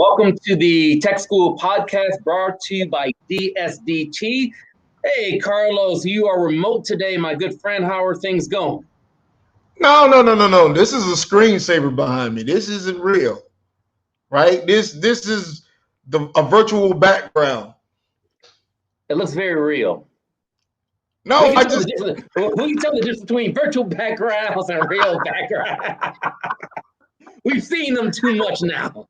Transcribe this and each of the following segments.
Welcome to the Tech School podcast brought to you by DSDT. Hey, Karlos, you are remote today, my good friend. How are things going? No. This is a screensaver behind me. This isn't real, right? This is a virtual background. It looks very real. No, Who can tell the difference between virtual backgrounds and real backgrounds? We've seen them too much now.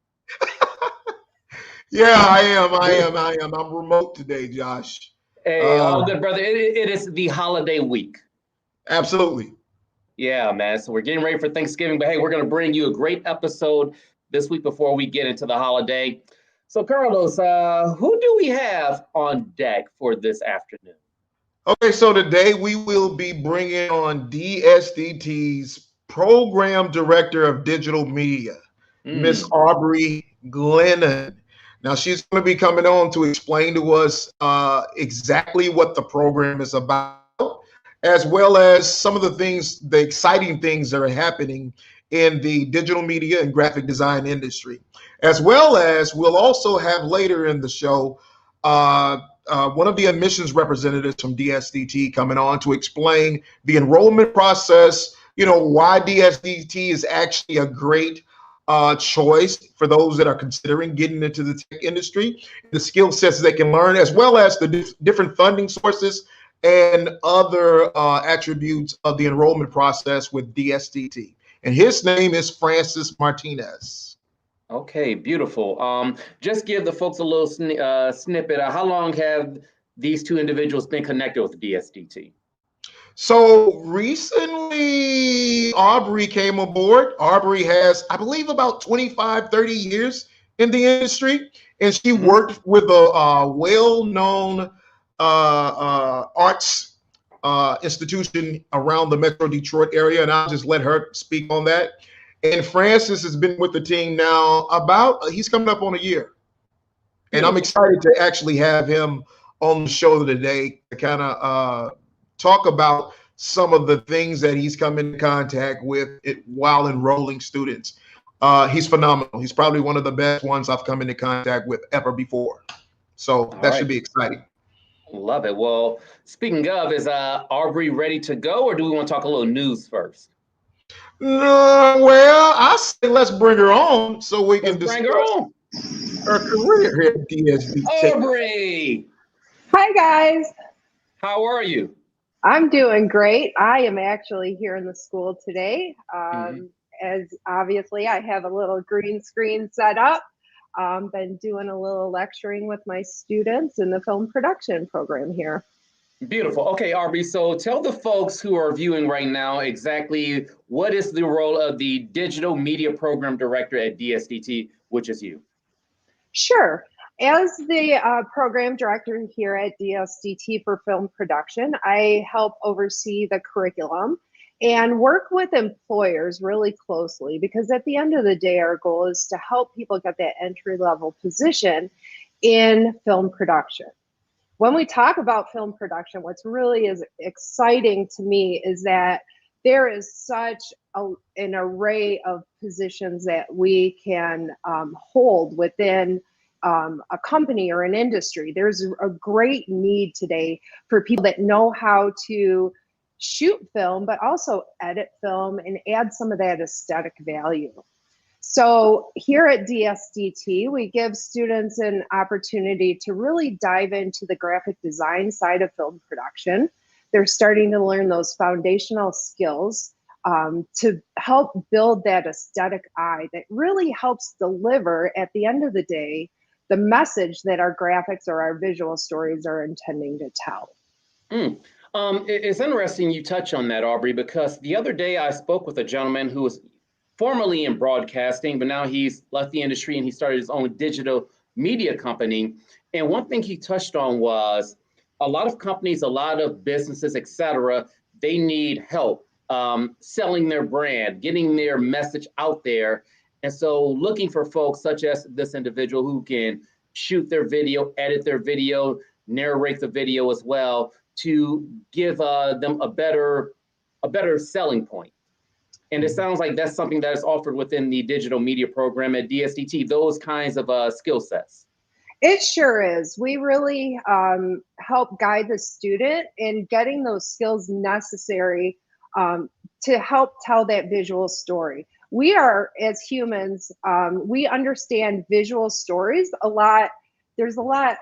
Yeah, I am. I'm remote today, Josh. Hey, all good, brother. It is the holiday week. Absolutely. Yeah, man. So we're getting ready for Thanksgiving, but hey, we're going to bring you a great episode this week before we get into the holiday. So, Karlos, who do we have on deck for this afternoon? Okay, so today we will be bringing on DSDT's Program Director of Digital Media, Miss Aubrie Glennon. Now, she's going to be coming on to explain to us exactly what the program is about, as well as some of the exciting things that are happening in the digital media and graphic design industry. As well as we'll also have later in the show one of the admissions representatives from DSDT coming on to explain the enrollment process, why DSDT is actually a great choice for those that are considering getting into the tech industry, the skill sets they can learn, as well as the different funding sources and other attributes of the enrollment process with DSDT. And his name is Francis Martinez. Okay, beautiful. Just give the folks a little snippet. How long have these two individuals been connected with DSDT? So recently, Aubrie came aboard. Aubrie has, I believe, about 25, 30 years in the industry, and she worked with a well-known arts institution around the Metro Detroit area, and I'll just let her speak on that. And Francis has been with the team now he's coming up on a year. And I'm excited to actually have him on the show today to kind of talk about some of the things that he's come into contact with while enrolling students. He's phenomenal. He's probably one of the best ones I've come into contact with ever before. So that should be exciting. Love it. Well, speaking of, is Aubrie ready to go, or do we want to talk a little news first? Well, I say let's bring her on so we can discuss her career here at DSDT. Aubrie! Hi, guys. How are you? I'm doing great. I am actually here in the school today. As obviously I have a little green screen set up. Been doing a little lecturing with my students in the film production program here. Beautiful. Okay, Aubrie, so tell the folks who are viewing right now exactly what is the role of the Digital Media Program Director at DSDT, which is you. Sure. As the program director here at DSDT for film production, I help oversee the curriculum and work with employers really closely, because at the end of the day, our goal is to help people get that entry-level position in film production. When we talk about film production, what's really is exciting to me is that there is such an array of positions that we can hold within a company or an industry. There's a great need today for people that know how to shoot film, but also edit film and add some of that aesthetic value. So here at DSDT, we give students an opportunity to really dive into the graphic design side of film production. They're starting to learn those foundational skills to help build that aesthetic eye that really helps deliver, at the end of the day, the message that our graphics or our visual stories are intending to tell. It's interesting you touch on that, Aubrie, because the other day I spoke with a gentleman who was formerly in broadcasting, but now he's left the industry and he started his own digital media company. And one thing he touched on was a lot of companies, a lot of businesses, et cetera, they need help selling their brand, getting their message out there. And so looking for folks such as this individual who can shoot their video, edit their video, narrate the video as well, to give them a better selling point. And it sounds like that's something that is offered within the digital media program at DSDT, those kinds of skill sets. It sure is. We really help guide the student in getting those skills necessary to help tell that visual story. We are, as humans, we understand visual stories a lot. There's a lot,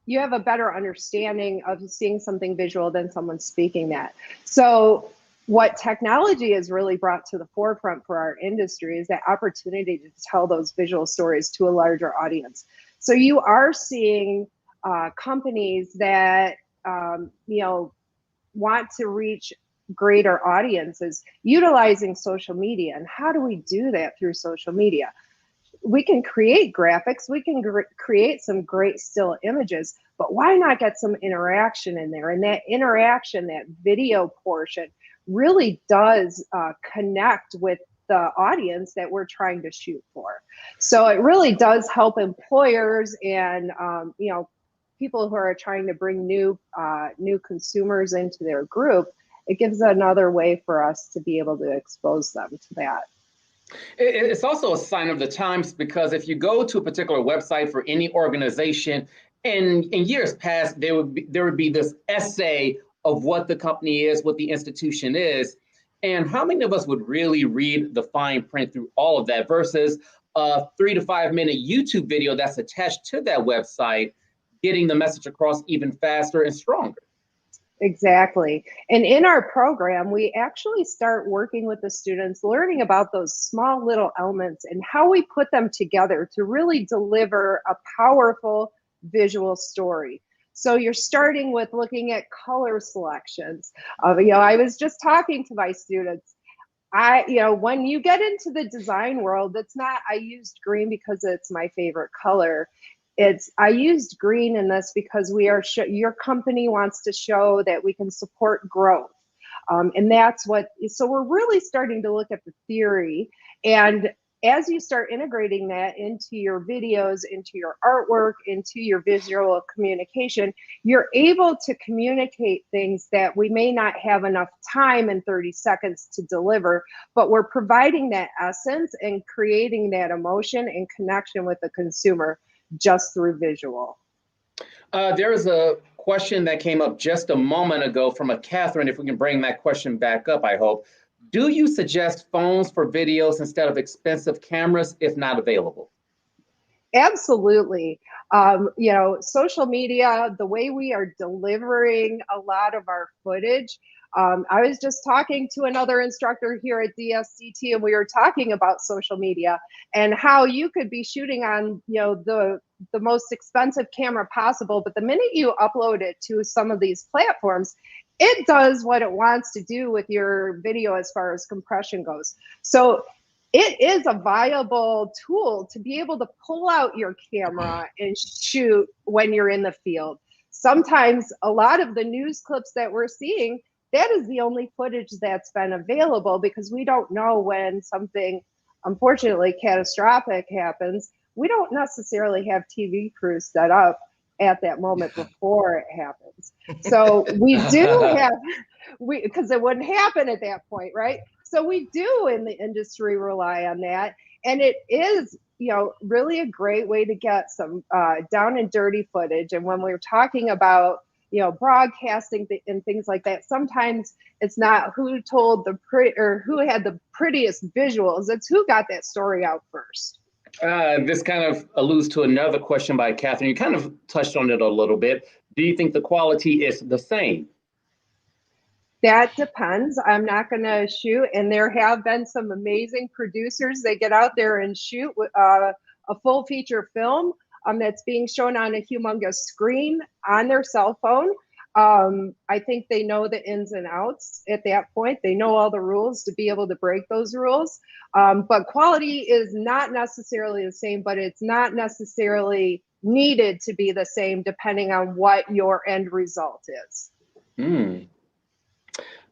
you have a better understanding of seeing something visual than someone speaking that. So what technology has really brought to the forefront for our industry is that opportunity to tell those visual stories to a larger audience. So you are seeing companies that want to reach greater audiences utilizing social media. And how do we do that through social media? We can create graphics, we can create some great still images, but why not get some interaction in there? And that interaction, that video portion, really does connect with the audience that we're trying to shoot for. So it really does help employers and people who are trying to bring new consumers into their group. It gives another way for us to be able to expose them to that. It's also a sign of the times, because if you go to a particular website for any organization, and in years past, there would be this essay of what the company is, what the institution is, and how many of us would really read the fine print through all of that versus a 3 to 5 minute YouTube video that's attached to that website, getting the message across even faster and stronger. Exactly. And in our program, we actually start working with the students, learning about those small little elements and how we put them together to really deliver a powerful visual story. So you're starting with looking at color selections. I was just talking to my students. When you get into the design world, it's not, I used green because it's my favorite color. I used green in this because your company wants to show that we can support growth. And that's so we're really starting to look at the theory. And as you start integrating that into your videos, into your artwork, into your visual communication, you're able to communicate things that we may not have enough time in 30 seconds to deliver, but we're providing that essence and creating that emotion and connection with the consumer just through visual. There's a question that came up just a moment ago from a Catherine, if we can bring that question back up, I hope. Do you suggest phones for videos instead of expensive cameras if not available? Absolutely. Social media, the way we are delivering a lot of our footage. I was just talking to another instructor here at DSDT, and we were talking about social media and how you could be shooting on, the most expensive camera possible, but the minute you upload it to some of these platforms, it does what it wants to do with your video as far as compression goes. So it is a viable tool to be able to pull out your camera and shoot when you're in the field. Sometimes a lot of the news clips that we're seeing, that is the only footage that's been available because we don't know when something, unfortunately, catastrophic happens. We don't necessarily have TV crews set up at that moment before it happens. So we do have, because it wouldn't happen at that point, right? So we do in the industry rely on that. And it is, really a great way to get some down and dirty footage. And when we're talking about, broadcasting and things like that, sometimes it's not who told or who had the prettiest visuals. It's who got that story out first. This kind of alludes to another question by Catherine. You kind of touched on it a little bit. Do you think the quality is the same? That depends. I'm not going to shoot. And there have been some amazing producers that get out there and shoot a full feature film that's being shown on a humongous screen on their cell phone. I think they know the ins and outs at that point. They know all the rules to be able to break those rules. But quality is not necessarily the same, but it's not necessarily needed to be the same depending on what your end result is.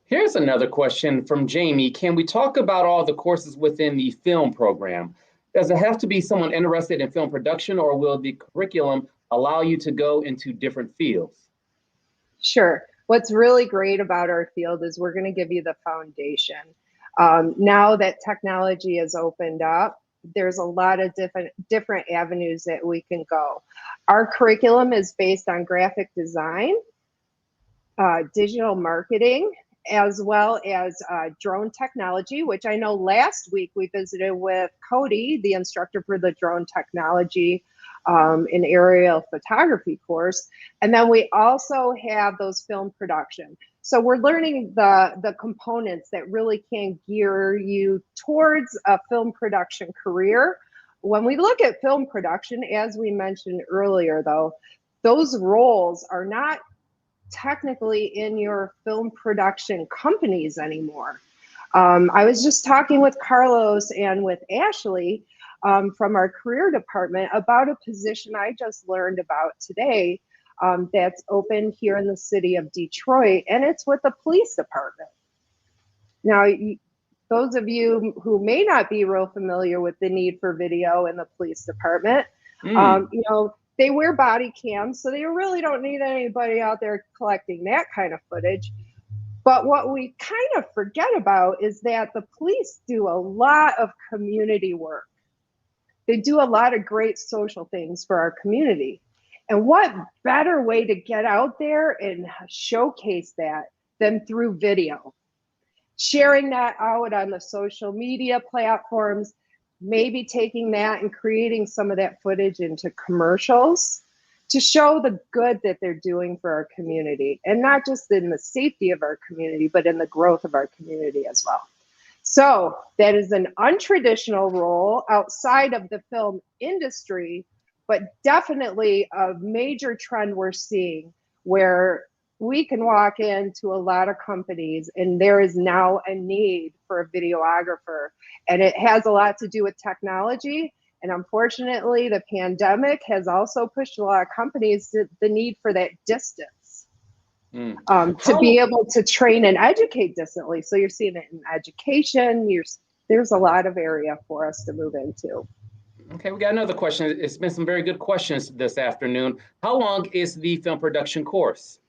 Here's another question from Jamie. Can we talk about all the courses within the film program? Does it have to be someone interested in film production, or will the curriculum allow you to go into different fields? Sure. What's really great about our field is we're going to give you the foundation. Now that technology has opened up, there's a lot of different avenues that we can go. Our curriculum is based on graphic design, digital marketing, as well as drone technology, which I know last week we visited with Cody, the instructor for the drone technology in aerial photography course. And then we also have those film production. So we're learning the components that really can gear you towards a film production career. When we look at film production, as we mentioned earlier, though, those roles are not technically in your film production companies anymore. I was just talking with Carlos and with Ashley from our career department about a position I just learned about today that's open here in the city of Detroit, and it's with the police department. Now, those of you who may not be real familiar with the need for video in the police department, you know, they wear body cams, so they really don't need anybody out there collecting that kind of footage. But what we kind of forget about is that the police do a lot of community work. They do a lot of great social things for our community. And what better way to get out there and showcase that than through video? Sharing that out on the social media platforms, maybe taking that and creating some of that footage into commercials to show the good that they're doing for our community, and not just in the safety of our community, but in the growth of our community as well. So that is an untraditional role outside of the film industry, but definitely a major trend we're seeing where we can walk into a lot of companies and there is now a need for a videographer. And it has a lot to do with technology. And unfortunately, the pandemic has also pushed a lot of companies to the need for that distance to be able to train and educate distantly. So you're seeing it in education. There's a lot of area for us to move into. Okay, we got another question. It's been some very good questions this afternoon. How long is the film production course?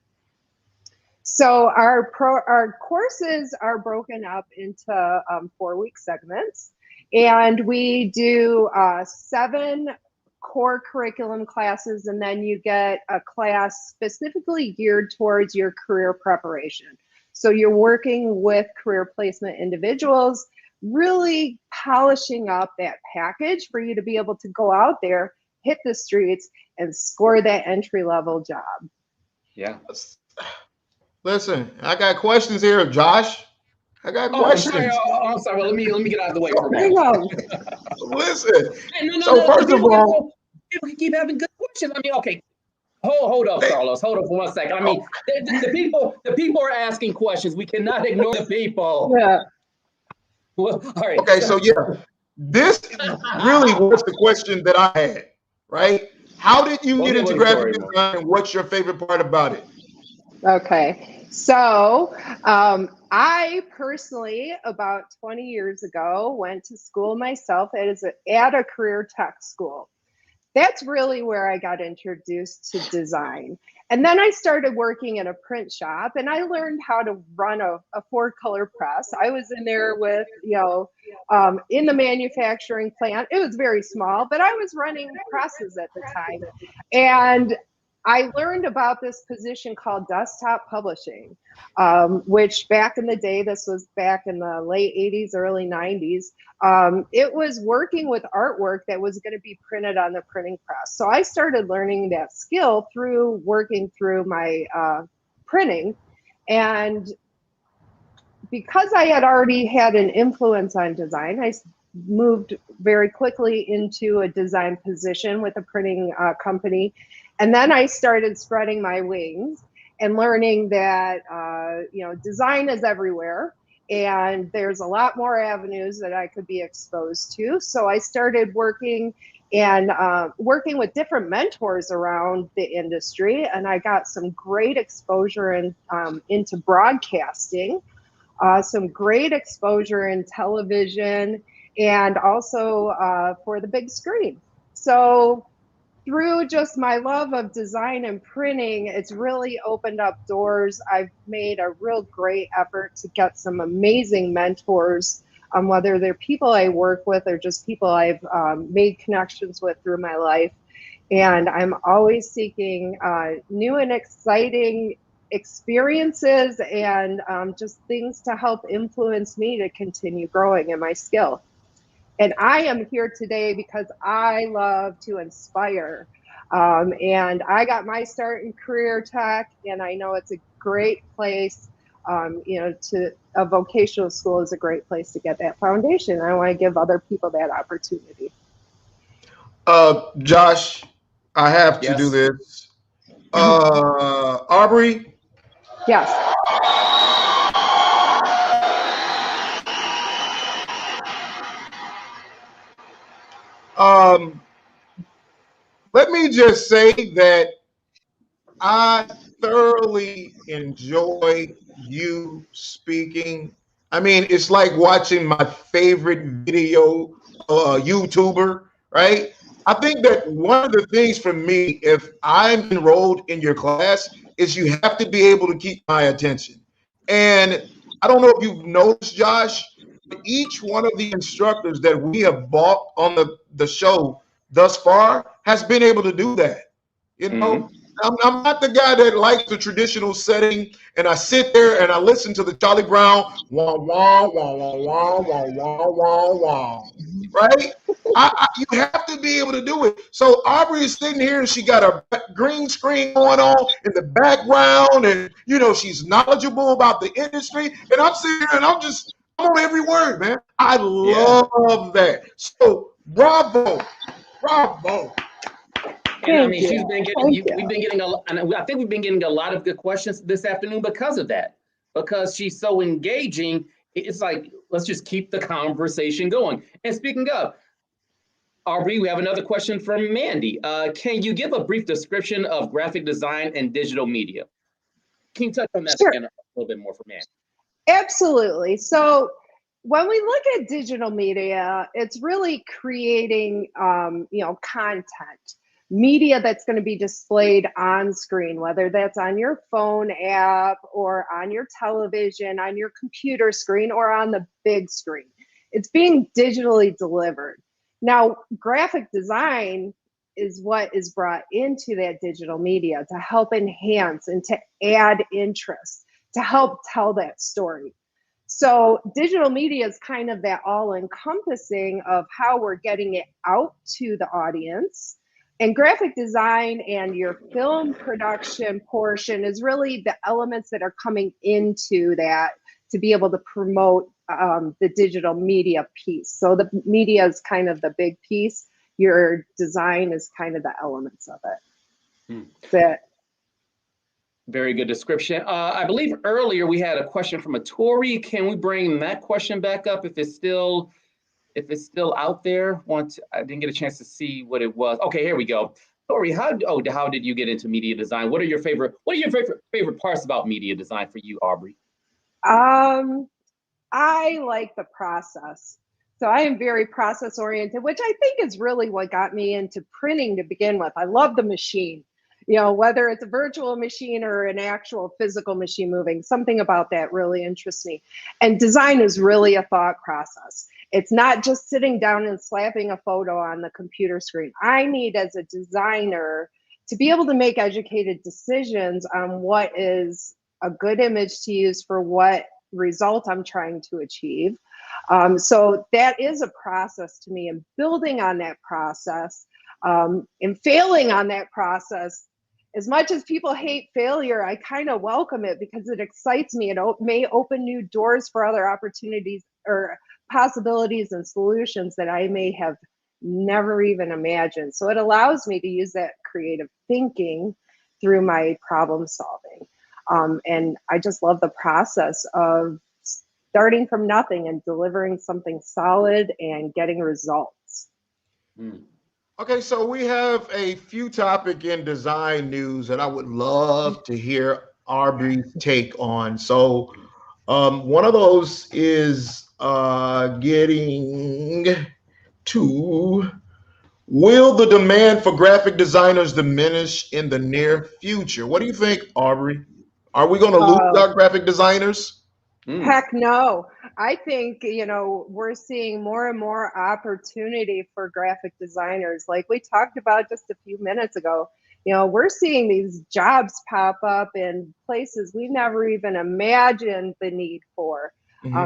So our courses are broken up into 4-week segments, and we do 7 core curriculum classes, and then you get a class specifically geared towards your career preparation. So you're working with career placement individuals, really polishing up that package for you to be able to go out there, hit the streets, and score that entry-level job. Yeah. Listen, I got questions here, Josh. I got questions. I'm sorry. Well, let me get out of the way for a minute. Listen. No, so first of all, people keep having good questions. I mean, okay. Hold up, Karlos. Hold up for 1 second. I mean, the people are asking questions. We cannot ignore the people. Yeah. Well, all right. Okay, so yeah, this really was the question that I had, right? How did you get into graphic design, and what's your favorite part about it? Okay, so I personally, about 20 years ago, went to school myself at a career tech school. That's really where I got introduced to design. And then I started working in a print shop, and I learned how to run a 4-color press. I was in there with, in the manufacturing plant. It was very small, but I was running presses at the time. And I learned about this position called desktop publishing, which back in the day, this was back in the late 80s, early 90s, it was working with artwork that was going to be printed on the printing press. So I started learning that skill through working through my printing. And because I had already had an influence on design, I moved very quickly into a design position with a printing company. And then I started spreading my wings and learning that, design is everywhere and there's a lot more avenues that I could be exposed to. So I started working with different mentors around the industry, and I got some great exposure into broadcasting, some great exposure in television, and also for the big screen. So through just my love of design and printing, it's really opened up doors. I've made a real great effort to get some amazing mentors, whether they're people I work with or just people I've made connections with through my life. And I'm always seeking new and exciting experiences and just things to help influence me to continue growing in my skill. And I am here today because I love to inspire. And I got my start in career tech, and I know it's a great place. To a vocational school is a great place to get that foundation. I want to give other people that opportunity. Josh, I have to do Yes. this. Aubrie. Yes. Let me just say that I thoroughly enjoy you speaking. I mean, it's like watching my favorite video YouTuber, right? I think that one of the things for me, if I'm enrolled in your class, is you have to be able to keep my attention. And I don't know if you've noticed, Josh, but each one of the instructors that we have bought on the show thus far has been able to do that. You know, I'm not the guy that likes the traditional setting, and I sit there and I listen to the Charlie Brown wah wah wah wah wah wah wah wah wah. Right? You have to be able to do it. So Aubrie is sitting here and she got a green screen going on in the background, and she's knowledgeable about the industry. And I'm sitting here and I'm on every word, man. I love that. So bravo, bravo. And I mean, she's been getting. We've been getting a lot, and I think we've been getting a lot of good questions this afternoon because of that. Because she's so engaging, it's like let's just keep the conversation going. And speaking of Aubrie, we have another question from Mandy. Can you give a brief description of graphic design and digital media? Can you touch on that again a little bit more for Mandy? Absolutely. So when we look at digital media, it's really creating, content, media that's going to be displayed on screen, whether that's on your phone app or on your television, on your computer screen, or on the big screen. It's being digitally delivered. Now, graphic design is what is brought into that digital media to help enhance and to add interest, to help tell that story. So digital media is kind of that all-encompassing of how we're getting it out to the audience. And graphic design and your film production portion is really the elements that are coming into that to be able to promote the digital media piece. So the media is kind of the big piece. Your design is kind of the elements of it. That's it. Very good description. I believe earlier we had a question from a Tori. Can we bring that question back up if it's still out there? I didn't get a chance to see what it was. Okay, here we go. Tori, how did you get into media design? What are your favorite parts about media design for you, Aubrie? I like the process. So I am very process oriented, which I think is really what got me into printing to begin with. I love the machine. Whether it's a virtual machine or an actual physical machine moving, something about that really interests me. And design is really a thought process. It's not just sitting down and slapping a photo on the computer screen. I need, as a designer, to be able to make educated decisions on what is a good image to use for what result I'm trying to achieve. So that is a process to me, and building on that process and failing on that process. As much as people hate failure, I kind of welcome it because it excites me. It may open new doors for other opportunities or possibilities and solutions that I may have never even imagined. So it allows me to use that creative thinking through my problem solving. And I just love the process of starting from nothing and delivering something solid and getting results. Okay, so we have a few topic in design news that I would love to hear Aubrie's take on. So one of those is getting to Will the demand for graphic designers diminish in the near future? What do you think, Aubrey? Are we going to lose our graphic designers? Heck no. I think, we're seeing more and more opportunity for graphic designers. Like we talked about just a few minutes ago, we're seeing these jobs pop up in places we never even imagined the need for.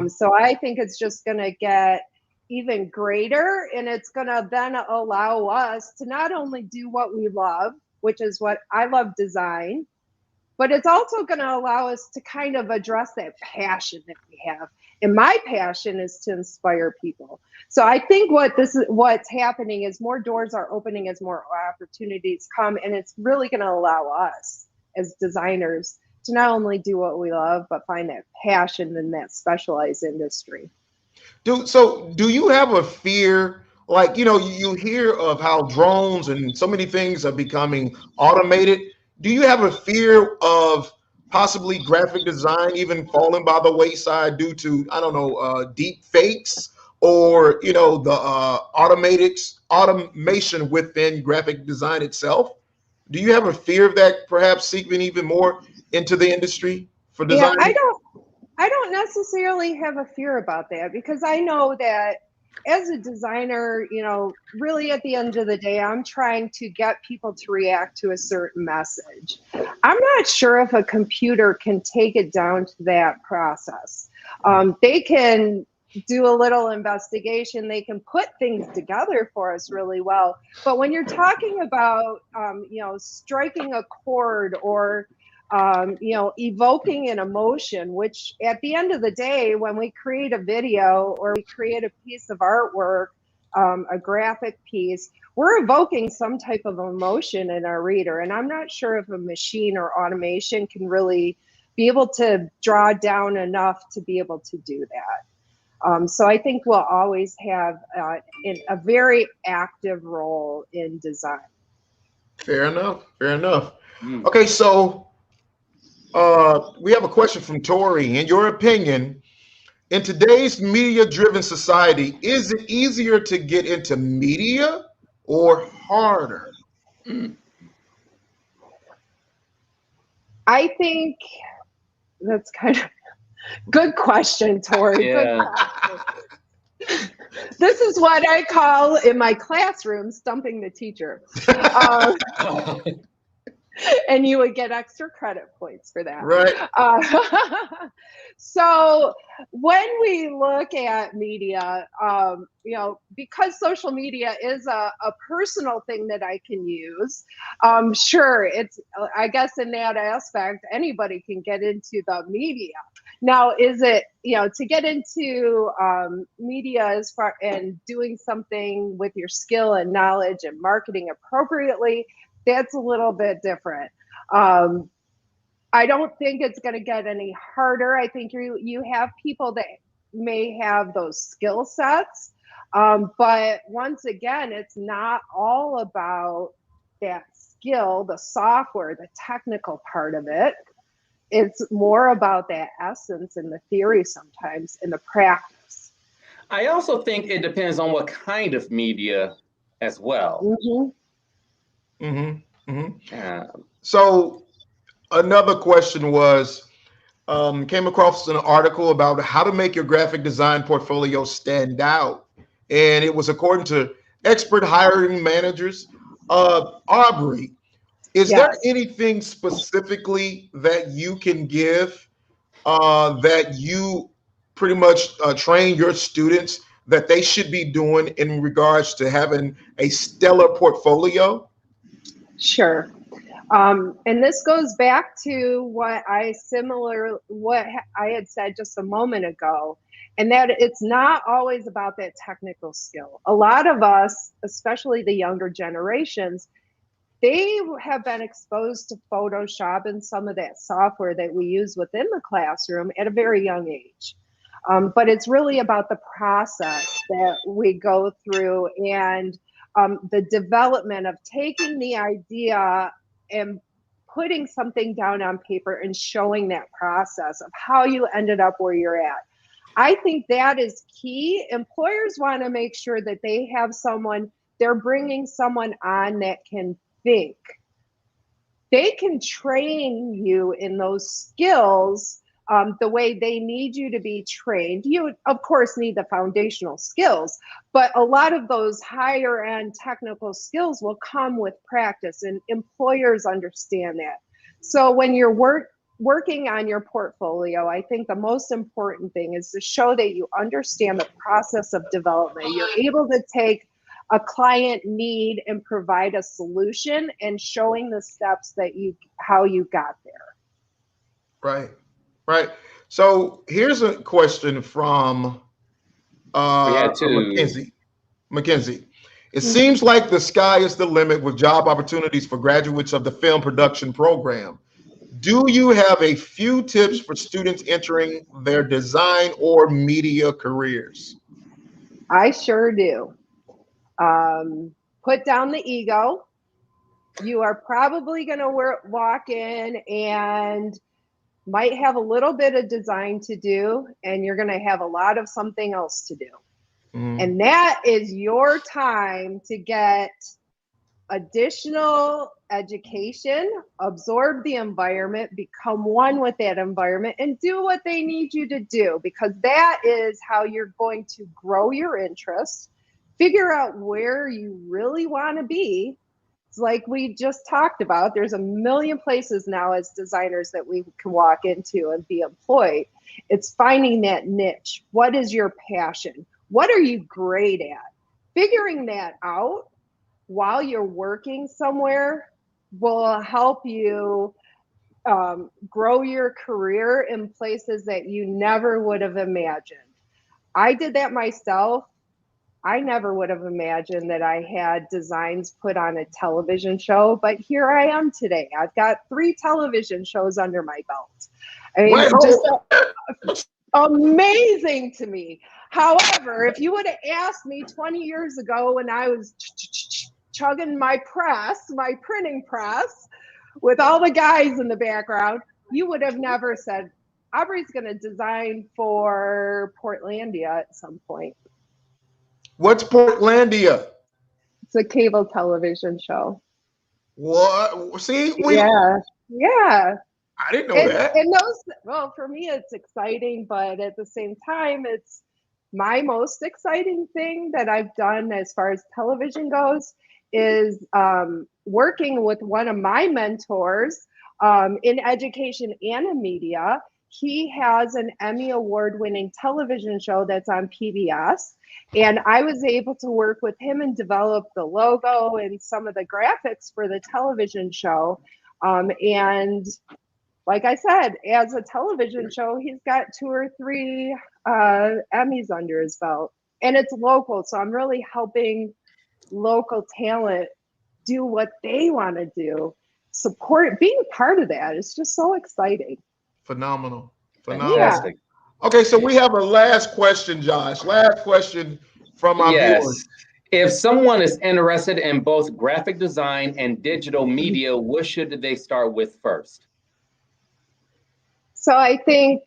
So I think it's just going to get even greater, and it's going to then allow us to not only do what we love, which is what I love design, but it's also going to allow us to kind of address that passion that we have. And my passion is to inspire people. So I think what's happening is more doors are opening as more opportunities come, and it's really going to allow us as designers to not only do what we love, but find that passion in that specialized industry. Do you have a fear? Like, you hear of how drones and so many things are becoming automated. Do you have a fear of possibly graphic design even falling by the wayside due to, I don't know, deep fakes or, the automation within graphic design itself? Do you have a fear of that perhaps seeping even more into the industry for design? Yeah, I don't necessarily have a fear about that, because I know that as a designer, really at the end of the day, I'm trying to get people to react to a certain message. I'm not sure if a computer can take it down to that process. They can do a little investigation. They can put things together for us really well. But when you're talking about, striking a chord or evoking an emotion, which at the end of the day, when we create a video or we create a piece of artwork, a graphic piece, we're evoking some type of emotion in our reader. And I'm not sure if a machine or automation can really be able to draw down enough to be able to do that. So I think we'll always have a very active role in design. Fair enough. Fair enough. Okay, so we have a question from Tori. In your opinion, in today's media-driven society, is it easier to get into media or harder? I think that's kind of good question, Tori. Yeah. Good question. This is what I call in my classroom stumping the teacher. And you would get extra credit points for that. Right. So when we look at media, because social media is a personal thing that I can use, sure, I guess in that aspect, anybody can get into the media. Now, is it, to get into media as far and doing something with your skill and knowledge and marketing appropriately, that's a little bit different. I don't think it's going to get any harder. I think you have people that may have those skill sets. But once again, it's not all about that skill, the software, the technical part of it. It's more about that essence and the theory sometimes and the practice. I also think it depends on what kind of media as well. So another question was, came across an article about how to make your graphic design portfolio stand out. And it was according to expert hiring managers. Aubrey, is there anything specifically that you can give that you pretty much train your students that they should be doing in regards to having a stellar portfolio? Sure. And this goes back to what I had said just a moment ago, and that it's not always about that technical skill. A lot of us, especially the younger generations, they have been exposed to Photoshop and some of that software that we use within the classroom at a very young age. But it's really about the process that we go through and the development of taking the idea and putting something down on paper and showing that process of how you ended up where you're at. I think that is key. Employers want to make sure that they have someone they're bringing someone on that can think. They can train you in those skills the way they need you to be trained. You, of course, need the foundational skills, but a lot of those higher end technical skills will come with practice, and employers understand that. So when you're working on your portfolio, I think the most important thing is to show that you understand the process of development. You're able to take a client need and provide a solution, and showing the steps that how you got there. Right. Right. So here's a question from We had two. Mackenzie. It seems like the sky is the limit with job opportunities for graduates of the film production program. Do you have a few tips for students entering their design or media careers? I sure do. Put down the ego. You are probably going to walk in and might have a little bit of design to do, and you're going to have a lot of something else to do. And that is your time to get additional education, absorb the environment, become one with that environment, and do what they need you to do, because that is how you're going to grow your interest, figure out where you really want to be. It's like we just talked about, there's a million places now as designers that we can walk into and be employed. It's finding that niche. What is your passion? What are you great at? Figuring that out while you're working somewhere will help you grow your career in places that you never would have imagined. I did that myself. I never would have imagined that I had designs put on a television show, but here I am today. I've got 3 television shows under my belt. I mean, just amazing to me. However, if you would have asked me 20 years ago when I was chugging my press, my printing press, with all the guys in the background, you would have never said, Aubrey's going to design for Portlandia at some point. What's Portlandia? It's a cable television show. What? See? Yeah. I didn't know that. And those, well, for me, it's exciting, but at the same time, it's my most exciting thing that I've done as far as television goes is working with one of my mentors in education and in media. He has an Emmy award-winning television show that's on PBS. And I was able to work with him and develop the logo and some of the graphics for the television show. And like I said, as a television show, he's got 2 or 3 Emmys under his belt. And it's local, so I'm really helping local talent do what they want to do. Support, being part of that is just so exciting. Phenomenal. Fantastic. Yeah. Okay, so we have a last question, Josh. Last question from our viewers. If someone is interested in both graphic design and digital media, what should they start with first? So I think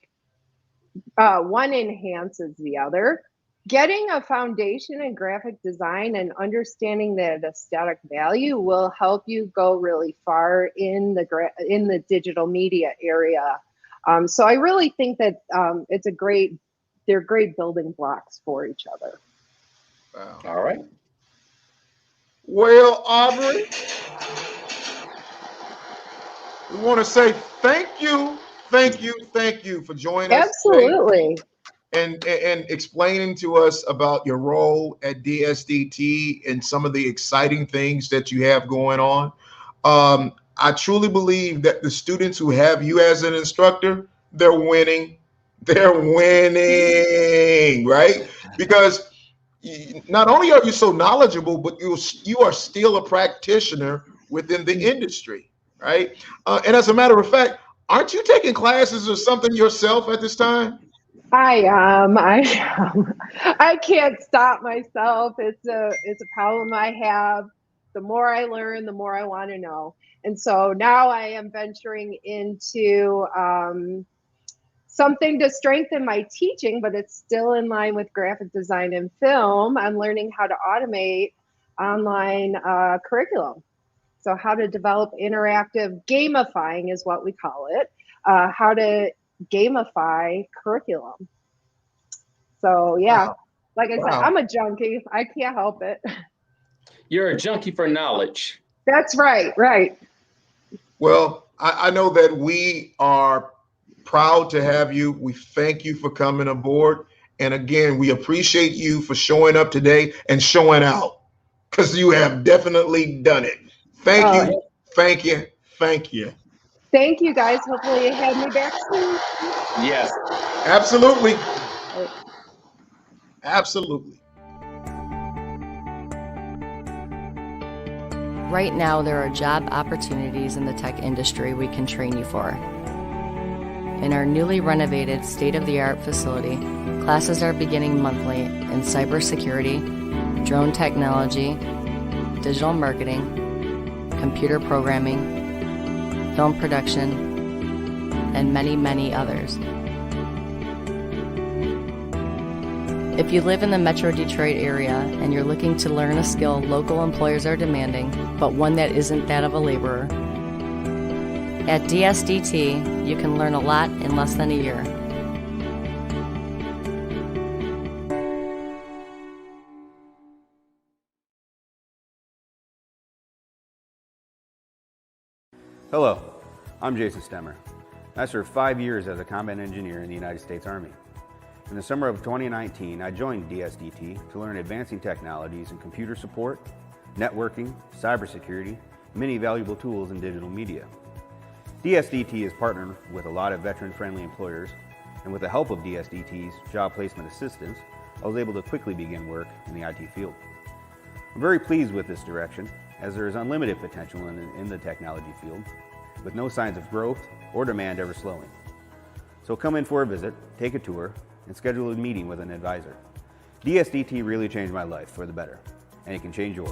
one enhances the other. Getting a foundation in graphic design and understanding that aesthetic value will help you go really far in the digital media area. So I really think that they're great building blocks for each other. Wow. All right. Well, Aubrey, we want to say thank you for joining us. Absolutely. And explaining to us about your role at DSDT and some of the exciting things that you have going on. I truly believe that the students who have you as an instructor, they're winning. They're winning, right? Because not only are you so knowledgeable, but you are still a practitioner within the industry, right? And as a matter of fact, aren't you taking classes or something yourself at this time? I am. I can't stop myself. It's a problem I have. The more I learn, the more I want to know. And so now I am venturing into something to strengthen my teaching, but it's still in line with graphic design and film. I'm learning how to automate online curriculum. So how to develop interactive gamifying is what we call it. How to gamify curriculum. So yeah, like I said, I'm a junkie. I can't help it. You're a junkie for knowledge. That's right, right. Well, I know that we are proud to have you. We thank you for coming aboard. And again, we appreciate you for showing up today and showing out, because you have definitely done it. Thank you. Thank you. Thank you. Thank you, guys. Hopefully you have me back soon. Yes. Absolutely. Absolutely. Right now, there are job opportunities in the tech industry we can train you for. In our newly renovated state-of-the-art facility, classes are beginning monthly in cybersecurity, drone technology, digital marketing, computer programming, film production, and many, many others. If you live in the Metro Detroit area and you're looking to learn a skill local employers are demanding, but one that isn't that of a laborer, at DSDT, you can learn a lot in less than a year. Hello, I'm Jason Stemmer. I served 5 years as a combat engineer in the United States Army. In the summer of 2019, I joined DSDT to learn advancing technologies in computer support, networking, cybersecurity, and many valuable tools in digital media. DSDT is partnered with a lot of veteran-friendly employers, and with the help of DSDT's job placement assistance, I was able to quickly begin work in the IT field. I'm very pleased with this direction, as there is unlimited potential in the technology field, with no signs of growth or demand ever slowing. So come in for a visit, take a tour, and schedule a meeting with an advisor. DSDT really changed my life for the better, and it can change yours.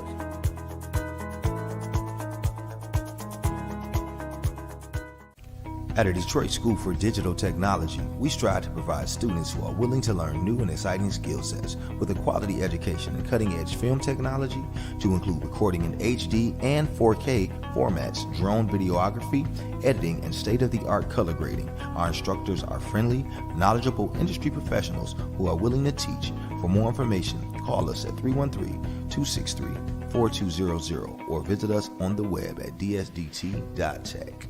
At a Detroit School for Digital Technology, we strive to provide students who are willing to learn new and exciting skill sets with a quality education in cutting-edge film technology to include recording in HD and 4K formats, drone videography, editing, and state-of-the-art color grading. Our instructors are friendly, knowledgeable industry professionals who are willing to teach. For more information, call us at 313-263-4200 or visit us on the web at dsdt.tech.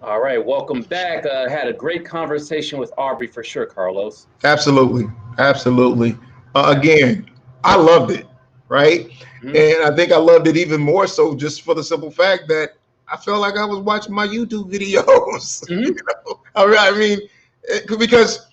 All right, welcome back. Had a great conversation with Aubrie for sure, Karlos. Absolutely. Absolutely. Again, I loved it, right? Mm-hmm. And I think I loved it even more so just for the simple fact that I felt like I was watching my YouTube videos. Mm-hmm. You know? I mean, because,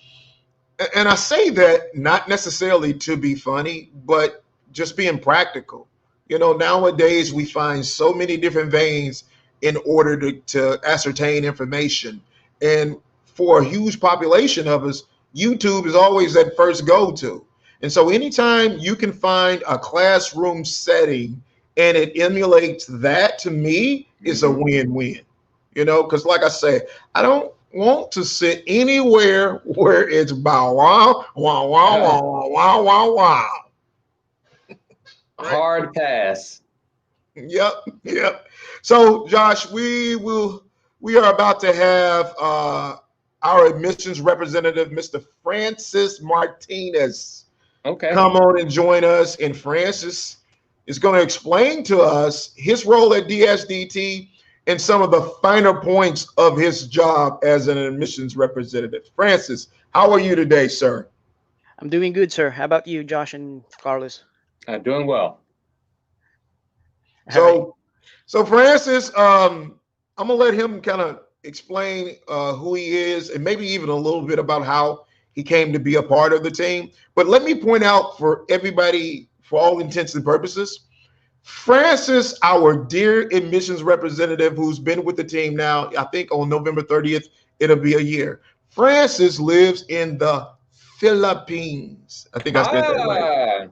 and I say that not necessarily to be funny, but just being practical. You know, nowadays we find so many different veins in order to ascertain information. And for a huge population of us, YouTube is always that first go-to. And so anytime you can find a classroom setting and it emulates that, to me, is a win-win. You know, because like I say, I don't want to sit anywhere where it's bow wow, wow, wow, wow, wow, wow, wow, wow. Hard pass. Yep. So, Josh, we are about to have our admissions representative, Mr. Francis Martinez, come on and join us. And Francis is going to explain to us his role at DSDT and some of the finer points of his job as an admissions representative. Francis, how are you today, sir? I'm doing good, sir. How about you, Josh and Karlos? Doing well. So Francis, I'm gonna let him kind of explain who he is and maybe even a little bit about how he came to be a part of the team. But let me point out for everybody, for all intents and purposes, Francis, our dear admissions representative who's been with the team now, I think on November 30th, it'll be a year. Francis lives in the Philippines. I think I said that right.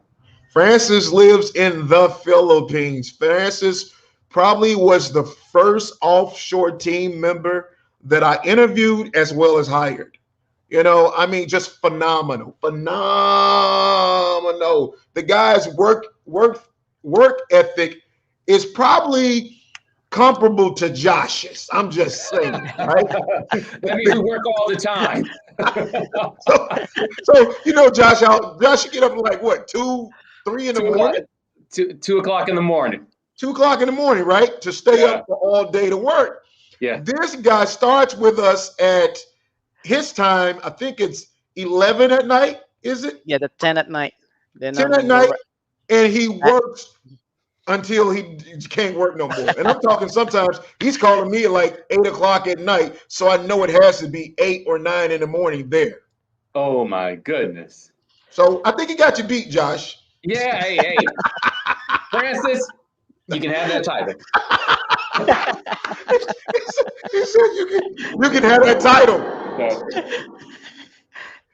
Francis lives in the Philippines. Francis probably was the first offshore team member that I interviewed as well as hired. You know, I mean, just phenomenal, phenomenal. The guy's work ethic is probably comparable to Josh's. I'm just saying, right? That means we work all the time. so you know, Josh, you get up at like what, 2, 3 in the morning? 2 o'clock in the morning. 2 o'clock in the morning, right? To stay up for all day to work. Yeah. This guy starts with us at his time. I think it's 11 at night. Is it? Yeah, the 10 at night. Then 10 at night, and he works until he can't work no more. And I'm talking sometimes he's calling me at like 8 o'clock at night, so I know it has to be 8 or 9 in the morning there. Oh my goodness. So I think he got you beat, Josh. Yeah, hey. Francis, you can have that title. He said you can have that title.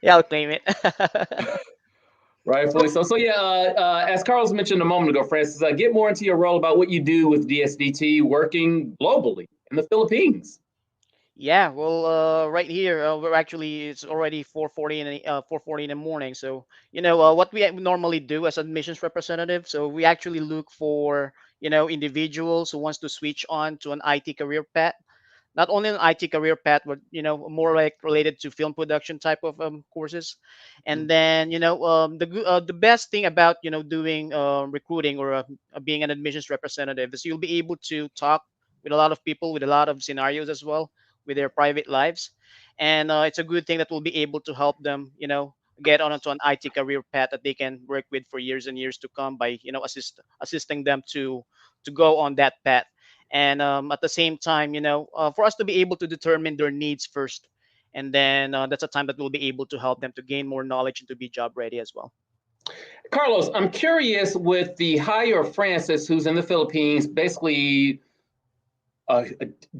Yeah, I'll claim it. Rightfully so. So yeah, as Carlos mentioned a moment ago, Francis, get more into your role about what you do with DSDT working globally in the Philippines. Yeah, well, right here, it's already 4:40 in the morning. So, what we normally do as admissions representative, so we actually look for, individuals who wants to switch on to an IT career path. Not only an IT career path, but, more like related to film production type of courses. And then, the best thing about, doing recruiting or being an admissions representative is you'll be able to talk with a lot of people with a lot of scenarios as well with their private lives, and it's a good thing that we'll be able to help them, get onto an IT career path that they can work with for years and years to come by, assisting them to go on that path, and at the same time, for us to be able to determine their needs first, and then that's a time that we'll be able to help them to gain more knowledge and to be job ready as well. Carlos, I'm curious with the hire of Francis, who's in the Philippines, basically a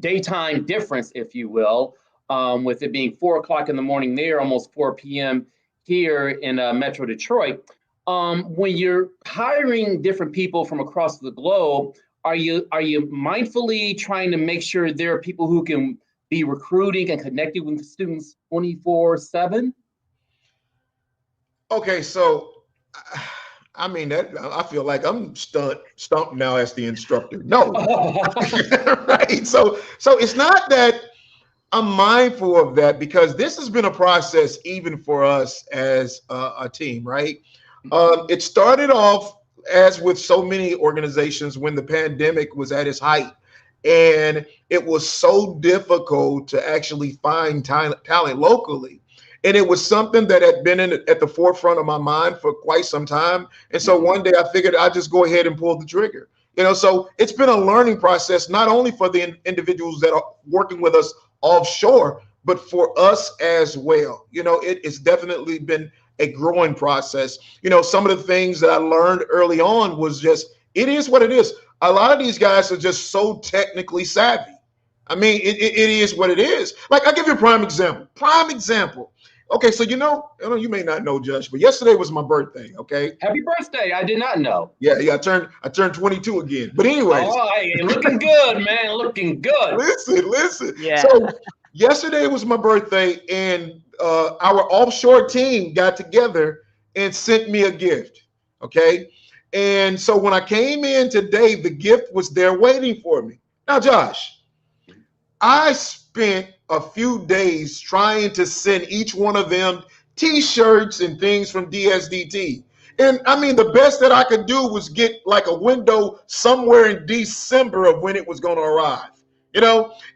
daytime difference, if you will, with it being 4 o'clock in the morning there, almost 4 p.m. here in Metro Detroit. When you're hiring different people from across the globe, are you mindfully trying to make sure there are people who can be recruiting and connecting with the students 24/7? Okay, so I mean that I feel like I'm stumped now as the instructor. No, right? So it's not that I'm mindful of that, because this has been a process even for us as a team, right? It started off, as with so many organizations, when the pandemic was at its height, and it was so difficult to actually find talent locally. And it was something that had been at the forefront of my mind for quite some time. And so one day I figured I'd just go ahead and pull the trigger. So it's been a learning process, not only for the individuals that are working with us offshore, but for us as well. It's definitely been a growing process. Some of the things that I learned early on was just, it is what it is. A lot of these guys are just so technically savvy. I mean, it is what it is. Like, I'll give you a prime example. Okay, so you may not know, Josh, but yesterday was my birthday. Okay. Happy birthday! I did not know. Yeah, I turned 22 again. But anyways, you're looking good, man. Looking good. Listen. Yeah. So yesterday was my birthday, and our offshore team got together and sent me a gift. Okay, and so when I came in today, the gift was there waiting for me. Now, Josh, I spent a few days trying to send each one of them T-shirts and things from DSDT. And I mean, the best that I could do was get like a window somewhere in December of when it was going to arrive,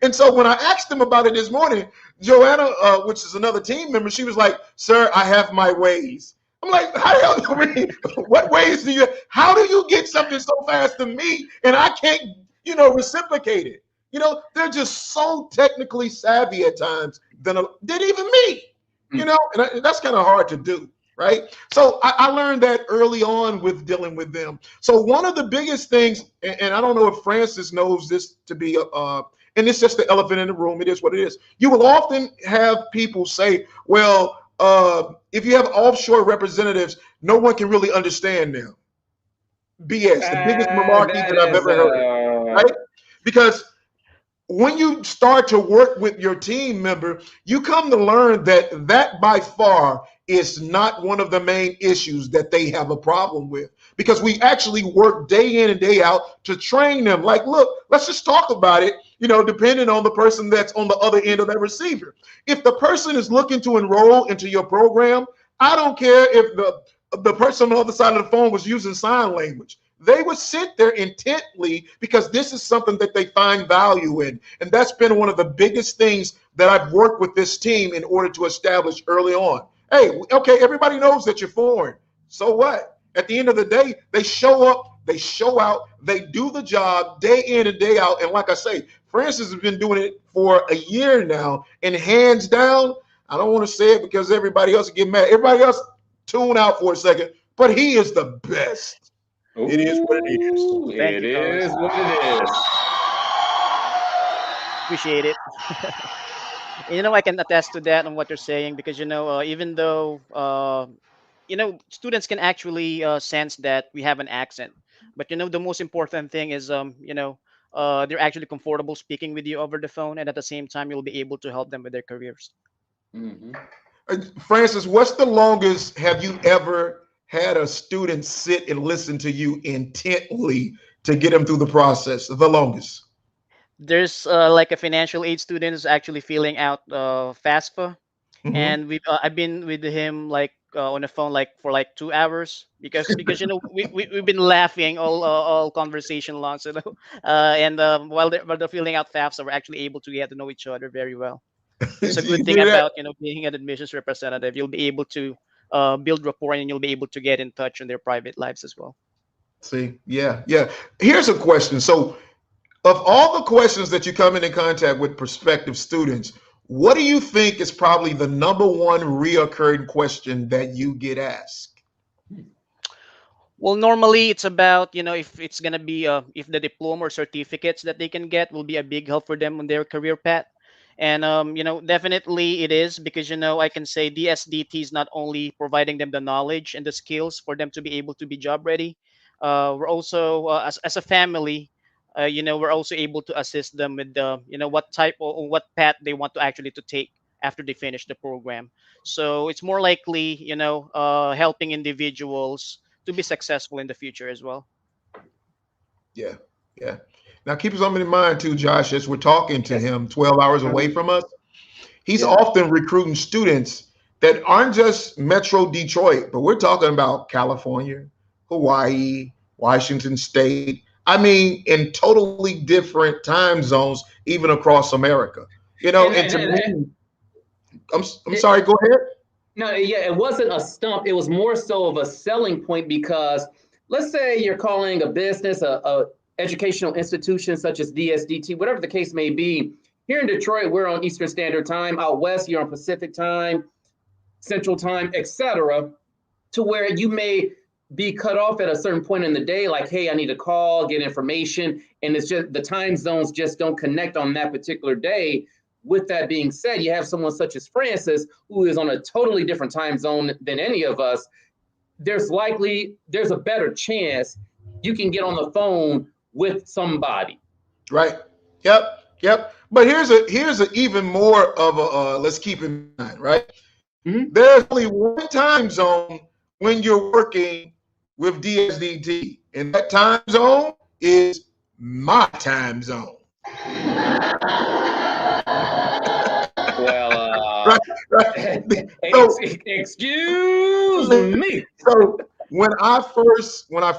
And so when I asked them about it this morning, Joanna, which is another team member, she was like, "Sir, I have my ways." I'm like, what ways how do you get something so fast to me and I can't, reciprocate it? They're just so technically savvy at times than even me, and that's kind of hard to do, right? So I learned that early on with dealing with them. So one of the biggest things, and I don't know if Francis knows this to be, and it's just the elephant in the room, it is what it is. You will often have people say, well, if you have offshore representatives, no one can really understand them. BS, the biggest malarkey that I've ever heard, right? Because when you start to work with your team member, you come to learn that that by far is not one of the main issues that they have a problem with, because we actually work day in and day out to train them. Like, look, let's just talk about it, depending on the person that's on the other end of that receiver. If the person is looking to enroll into your program, I don't care if the person on the other side of the phone was using sign language. They would sit there intently because this is something that they find value in. And that's been one of the biggest things that I've worked with this team in order to establish early on. Hey, okay, everybody knows that you're foreign. So what? At the end of the day, they show up, they show out, they do the job day in and day out. And like I say, Francis has been doing it for a year now. And hands down, I don't want to say it because everybody else will get mad. Everybody else tune out for a second, but he is the best. Ooh, it is what it is. It is what it is. Appreciate it. I can attest to that and what you're saying, because even though students can actually sense that we have an accent, but the most important thing is they're actually comfortable speaking with you over the phone, and at the same time you'll be able to help them with their careers. Mm-hmm. Francis, what's the longest have you ever had a student sit and listen to you intently to get them through the process? The longest? There's like a financial aid student is actually filling out FAFSA, Mhm. and I've been with him like on the phone like for like 2 hours, because we've been laughing all conversation long. So and while they're filling out FAFSA, we're actually able to get to know each other very well. It's a You good thing do that? about being an admissions representative. You'll be able to build rapport, and you'll be able to get in touch on their private lives as well. See, yeah. Here's a question. So, of all the questions that you come into contact with prospective students, what do you think is probably the number one reoccurring question that you get asked? Well, normally it's about, if it's going to be, if the diploma or certificates that they can get will be a big help for them on their career path. And, definitely it is, because, I can say DSDT is not only providing them the knowledge and the skills for them to be able to be job ready. We're also, as a family, we're also able to assist them with the, what type or what path they want to actually to take after they finish the program. So it's more likely, helping individuals to be successful in the future as well. Yeah. Now, keep something in mind too, Josh, as we're talking to him 12 hours away from us. He's often recruiting students that aren't just Metro Detroit, but we're talking about California, Hawaii, Washington State. I mean, in totally different time zones, even across America. And to me, I'm sorry, go ahead. No, yeah, it wasn't a stump. It was more so of a selling point, because let's say you're calling a business, a educational institution such as DSDT, whatever the case may be. Here in Detroit, we're on Eastern Standard Time. Out west, you're on Pacific Time, Central Time, etc., to where you may be cut off at a certain point in the day, like, hey, I need to call, get information, and it's just the time zones just don't connect on that particular day. With that being said, you have someone such as Francis, who is on a totally different time zone than any of us. There's a better chance you can get on the phone with somebody. Right. Yep. But here's a even more of a let's keep in mind, right? Mm-hmm. There's only one time zone when you're working with DSDT, and that time zone is my time zone. Well, so, excuse me. So when I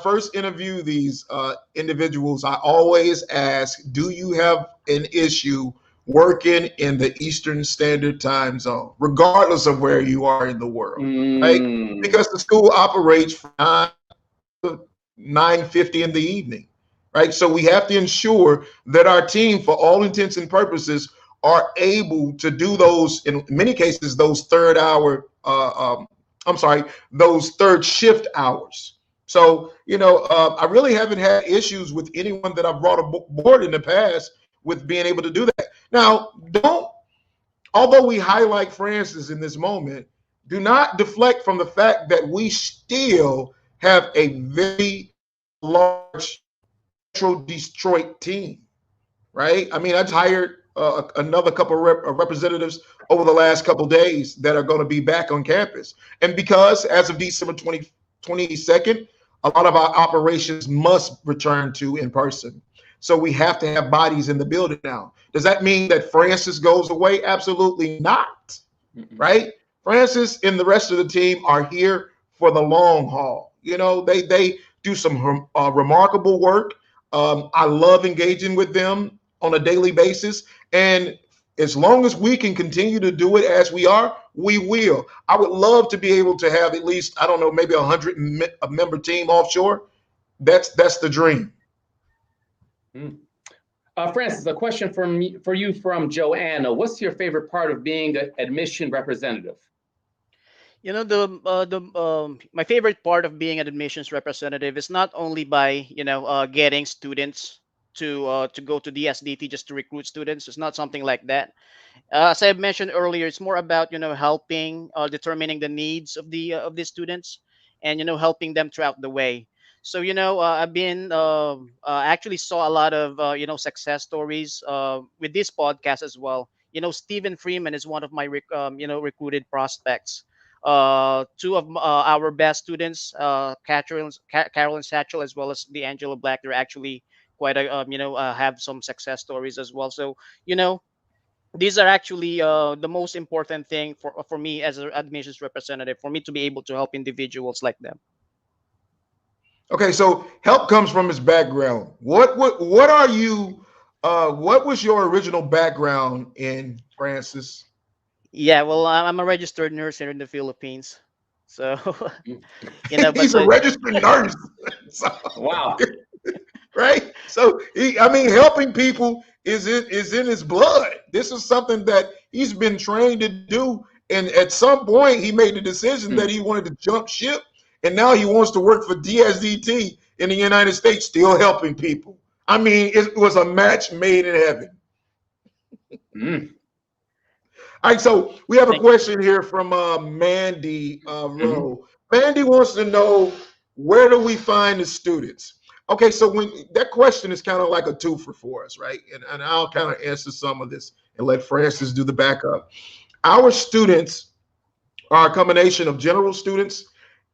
first interview these individuals, I always ask, do you have an issue working in the Eastern Standard Time zone, regardless of where you are in the world, right? Because the school operates from 9 to 9:50 in the evening, right? So we have to ensure that our team, for all intents and purposes, are able to do those, in many cases, those third shift hours. So, I really haven't had issues with anyone that I've brought aboard in the past with being able to do that. Now, although we highlight Francis in this moment, do not deflect from the fact that we still have a very large Metro Detroit team, right? I mean, I just hired another couple of representatives over the last couple of days that are going to be back on campus. And because as of December 22nd, a lot of our operations must return to in person. So we have to have bodies in the building now. Does that mean that Francis goes away? Absolutely not, right? Francis and the rest of the team are here for the long haul. You know, they do some remarkable work. I love engaging with them on a daily basis. And as long as we can continue to do it as we are, we will. I would love to be able to have at least, I don't know, maybe a member team offshore. That's the dream. Francis, a question for you from Joanna. What's your favorite part of being an admission representative? You know, my favorite part of being an admissions representative is not only by getting students to go to DSDT just to recruit students. It's not something like that. As I mentioned earlier, it's more about helping determining the needs of the students, and helping them throughout the way. So I've been actually saw a lot of success stories with this podcast as well. Stephen Freeman is one of my recruited prospects. Two of our best students, Carolyn Satchel as well as D'Angelo Black, they're actually quite a have some success stories as well. So you know these are actually the most important thing for me as an admissions representative, for me to be able to help individuals like them. Okay, so help comes from his background. What are you? What was your original background in, Francis? Yeah, well, I'm a registered nurse here in the Philippines, so but He's a registered nurse. So, Wow. right? So I mean, helping people is in his blood. This is something that he's been trained to do. And at some point, he made the decision that he wanted to jump ship, and now he wants to work for DSDT in the United States, still helping people. I mean, it was a match made in heaven. All right, so we have a question here from Mandy Rowe. Mandy wants to know, where do we find the students? Okay, so when that question is kind of like a twofer for us, right? And I'll kind of answer some of this and let Francis do the backup. Our students are a combination of general students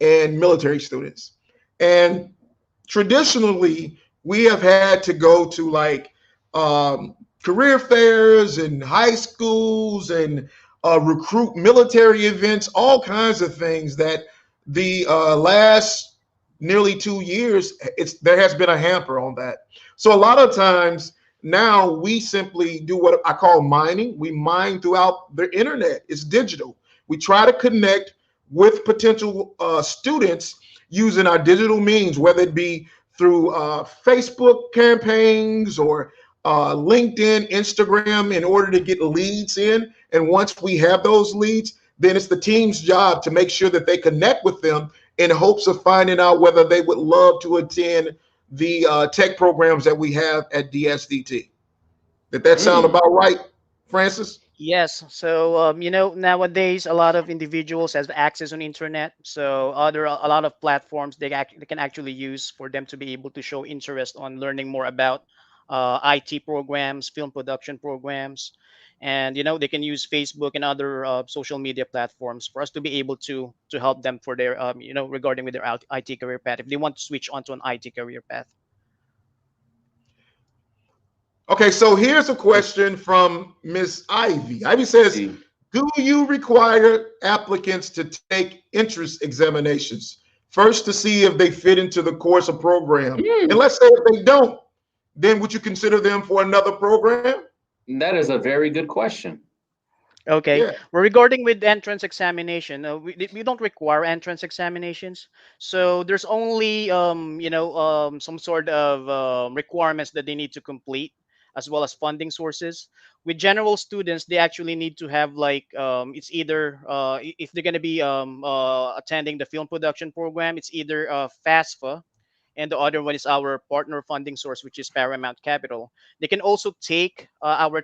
and military students. And traditionally, we have had to go to like career fairs and high schools and recruit military events, all kinds of things that the last nearly 2 years, there has been a hamper on that. So a lot of times now we simply do what I call mining. We mine throughout the internet. It's digital. We try to connect with potential students using our digital means, whether it be through Facebook campaigns or LinkedIn, Instagram, in order to get leads in. And once we have those leads, then it's the team's job to make sure that they connect with them in hopes of finding out whether they would love to attend the tech programs that we have at DSDT. Did that sound about right, Francis? Yes. So nowadays a lot of individuals has access on internet. So there are a lot of platforms they can actually use for them to be able to show interest on learning more about IT programs, film production programs, and they can use Facebook and other social media platforms for us to be able to help them for their regarding with their IT career path if they want to switch onto an IT career path. Okay, so here's a question from Miss Ivy. Ivy says, do you require applicants to take entrance examinations first to see if they fit into the course or program? And let's say if they don't, then would you consider them for another program? That is a very good question. Okay. Yeah. Well, regarding with entrance examination, we don't require entrance examinations. So there's only some sort of requirements that they need to complete, as well as funding sources. With general students, they actually need to have like it's either if they're going to be attending the film production program, it's either FAFSA, and the other one is our partner funding source, which is Paramount Capital. They can also take our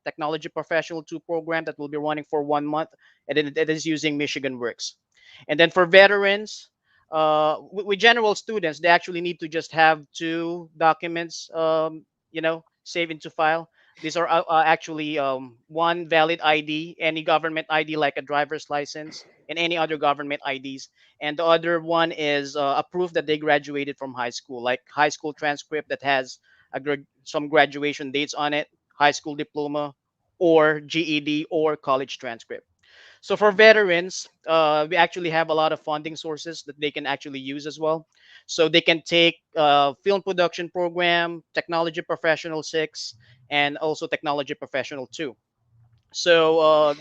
technology professional 2 program that will be running for 1 month, and then it is using Michigan Works. And then for veterans, with general students, they actually need to just have 2 documents, save into file. These are actually one valid ID, any government ID like a driver's license, and any other government IDs. And the other one is a proof that they graduated from high school, like high school transcript that has some graduation dates on it, high school diploma, or GED or college transcript. So for veterans, we actually have a lot of funding sources that they can actually use as well. So they can take film production program, technology professional 6, and also technology professional 2. So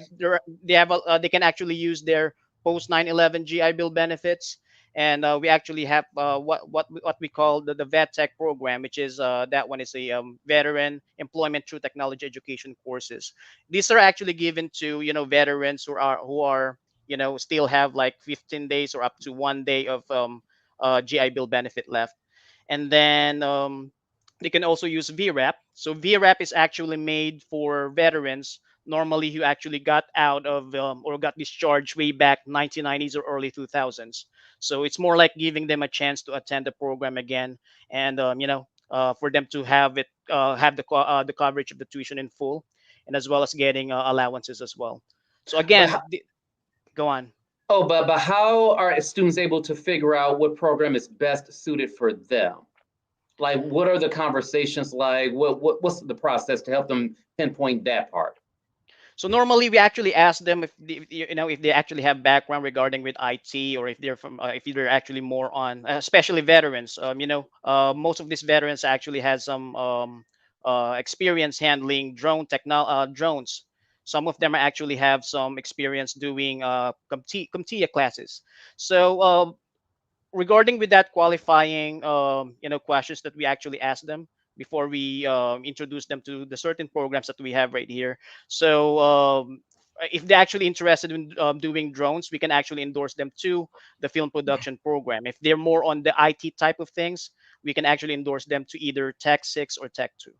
they can actually use their post 9/11 GI Bill benefits, and we actually have what we call the vet tech program, which is that one is a veteran employment through technology education courses. These are actually given to veterans who are still have like 15 days or up to 1 day of GI Bill benefit left. And then they can also use VRAP. So VRAP is actually made for veterans normally who actually got out of or got discharged way back 1990s or early 2000s. So it's more like giving them a chance to attend the program again, and for them to have the coverage of the tuition in full, and as well as getting allowances as well. So But again, how, go on. but how are students able to figure out what program is best suited for them? Like, what are the conversations like? What's the process to help them pinpoint that part? So normally we actually ask them if they actually have background regarding with IT, or if they're actually more on especially veterans. Most of these veterans actually has some experience handling drones. Some of them actually have some experience doing CompTIA classes. So regarding with that qualifying questions that we actually ask them before we introduce them to the certain programs that we have right here. So if they're actually interested in doing drones, we can actually endorse them to the film production program. If they're more on the IT type of things, we can actually endorse them to either Tech 6 or Tech 2.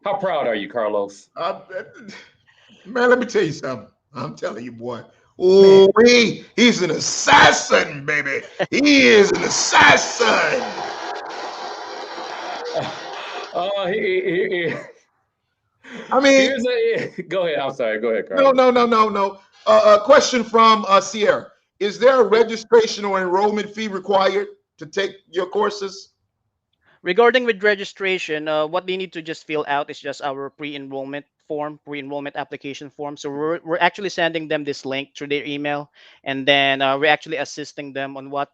How proud are you, Carlos? Man, let me tell you something. I'm telling you, boy. Man. Oh, he's an assassin, baby. He is an assassin. He, I mean, here's a. Go ahead. I'm sorry. Go ahead, Carlos. no. Question from Sierra. Is there a registration or enrollment fee required to take your courses? Regarding with registration, what they need to just fill out is just our pre-enrollment application form. So we're actually sending them this link through their email, and then we're actually assisting them on what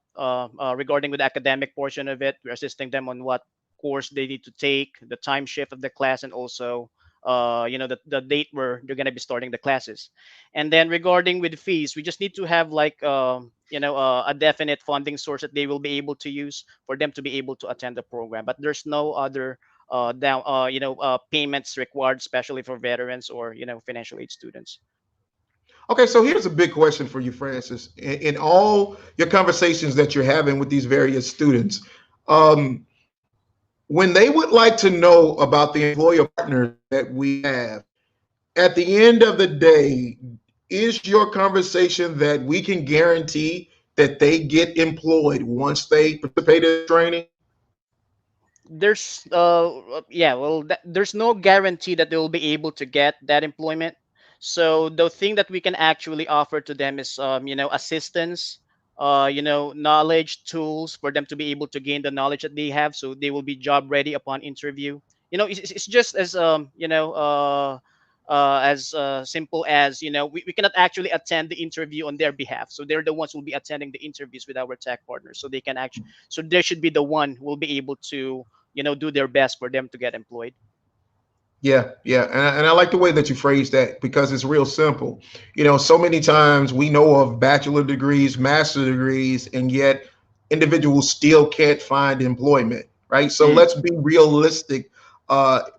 regarding with the academic portion of it. We're assisting them on what course they need to take, the time shift of the class, and also the date where they're going to be starting the classes. And then regarding with fees, we just need to have like a definite funding source that they will be able to use for them to be able to attend the program. But there's no other payments required, especially for veterans or financial aid students. Okay, so here's a big question for you, Francis. In all your conversations that you're having with these various students, when they would like to know about the employer partners that we have, at the end of the day, is your conversation that we can guarantee that they get employed once they participate in training? There's there's no guarantee that they will be able to get that employment. So the thing that we can actually offer to them is assistance, knowledge, tools for them to be able to gain the knowledge that they have, so they will be job ready upon interview. It's just as simple as we cannot actually attend the interview on their behalf, so they're the ones who will be attending the interviews with our tech partners, so they can actually, so there should be the one who will be able to do their best for them to get employed. Yeah, and I like the way that you phrase that because it's real simple. So many times we know of bachelor degrees, master degrees, and yet individuals still can't find employment, right? So let's be realistic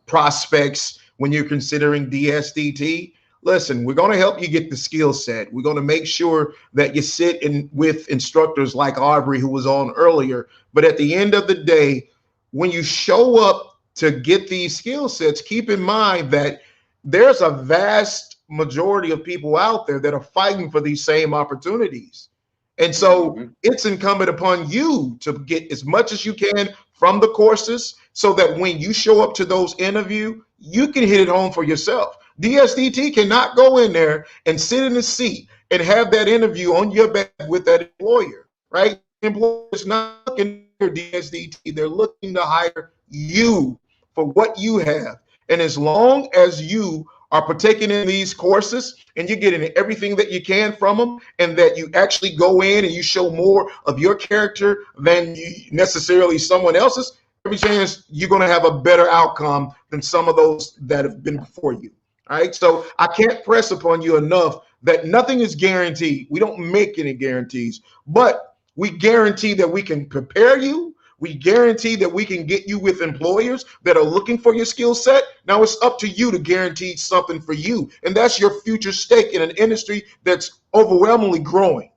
prospects when you're considering DSDT. Listen, we're going to help you get the skill set. We're going to make sure that you sit in with instructors like Aubrie, who was on earlier. But at the end of the day, when you show up to get these skill sets, keep in mind that there's a vast majority of people out there that are fighting for these same opportunities. And so it's incumbent upon you to get as much as you can from the courses so that when you show up to those interviews, you can hit it home for yourself. DSDT cannot go in there and sit in the seat and have that interview on your back with that employer, right? Employers not looking for DSDT. They're looking to hire you for what you have. And as long as you are partaking in these courses and you're getting everything that you can from them, and that you actually go in and you show more of your character than necessarily someone else's, every chance you're going to have a better outcome than some of those that have been before you. All right. So I can't press upon you enough that nothing is guaranteed. We don't make any guarantees, but we guarantee that we can prepare you. We guarantee that we can get you with employers that are looking for your skill set. Now it's up to you to guarantee something for you. And that's your future stake in an industry that's overwhelmingly growing.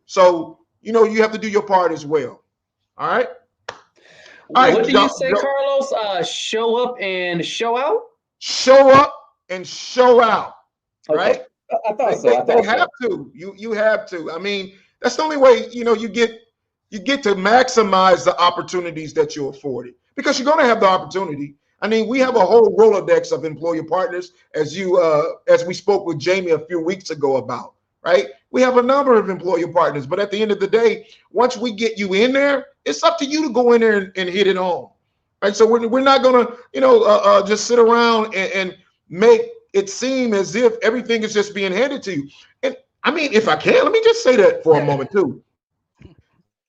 So, you know, you have to do your part as well. All right. What do you say, Karlos? Show up and show out? Show up and show out. Right? Okay. I thought so. They have to. You have to. I mean, that's the only way, you know, you get to maximize the opportunities that you're afforded, because you're going to have the opportunity. I mean, we have a whole Rolodex of employer partners, as we spoke with Jamie a few weeks ago about, right? We have a number of employer partners, but at the end of the day, once we get you in there, it's up to you to go in there and hit it home, right? So we're not going to, just sit around and make it seem as if everything is just being handed to you. And I mean, if I can, let me just say that for a moment too.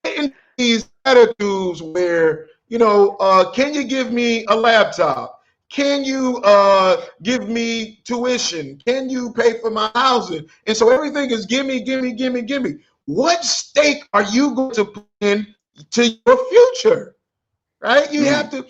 In these attitudes where, you know, can you give me a laptop? Can you give me tuition? Can you pay for my housing? And so everything is gimme. What stake are you going to put in to your future? Right? You have to,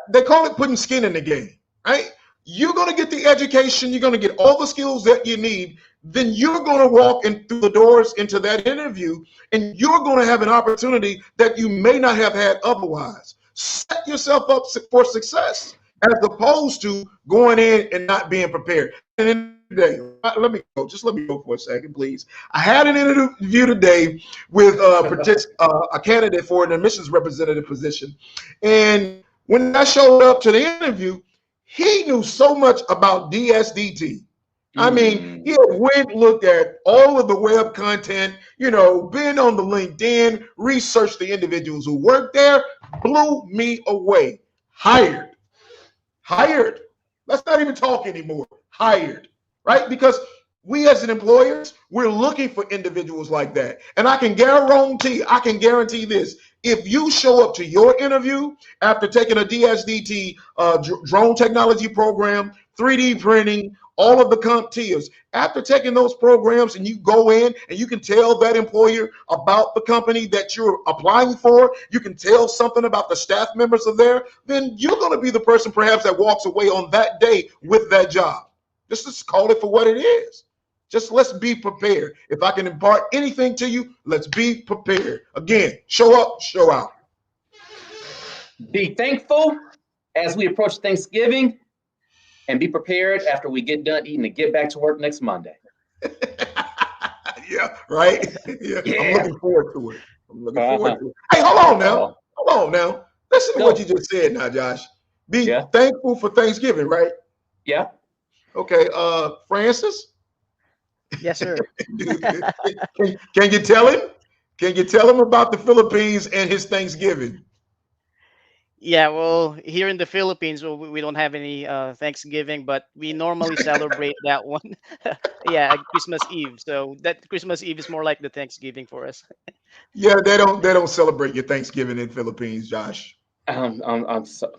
they call it putting skin in the game, right? You're going to get the education, you're going to get all the skills that you need, then you're going to walk in through the doors into that interview, and you're going to have an opportunity that you may not have had otherwise. Set yourself up for success as opposed to going in and not being prepared. And today, let me go for a second, please. I had an interview today with a candidate for an admissions representative position, and when I showed up to the interview, he knew so much about DSDT. I mean, he went, looked at all of the web content, you know, been on the LinkedIn, researched the individuals who work there, blew me away. Hired. Let's not even talk anymore. Hired, right? Because we as an employers, we're looking for individuals like that. And I can guarantee this. If you show up to your interview after taking a DSDT drone technology program, 3D printing, all of the CompTIAs, after taking those programs and you go in and you can tell that employer about the company that you're applying for, you can tell something about the staff members of there, then you're going to be the person perhaps that walks away on that day with that job. Just call it for what it is. Just let's be prepared. If I can impart anything to you, let's be prepared. Again, show up, show out. Be thankful as we approach Thanksgiving, and be prepared after we get done eating to get back to work next Monday. Yeah, right? Yeah. I'm looking forward to it. Hey, hold on now. Listen to what you just said now, Josh. Be thankful for Thanksgiving, right? Yeah. Okay, Francis? Yes, sir. Can you tell him? Can you tell him about the Philippines and his Thanksgiving? Yeah, well, here in the Philippines, we don't have any Thanksgiving, but we normally celebrate that one. Yeah, Christmas Eve. So that Christmas Eve is more like the Thanksgiving for us. Yeah, they don't celebrate your Thanksgiving in Philippines, Josh. I'm so.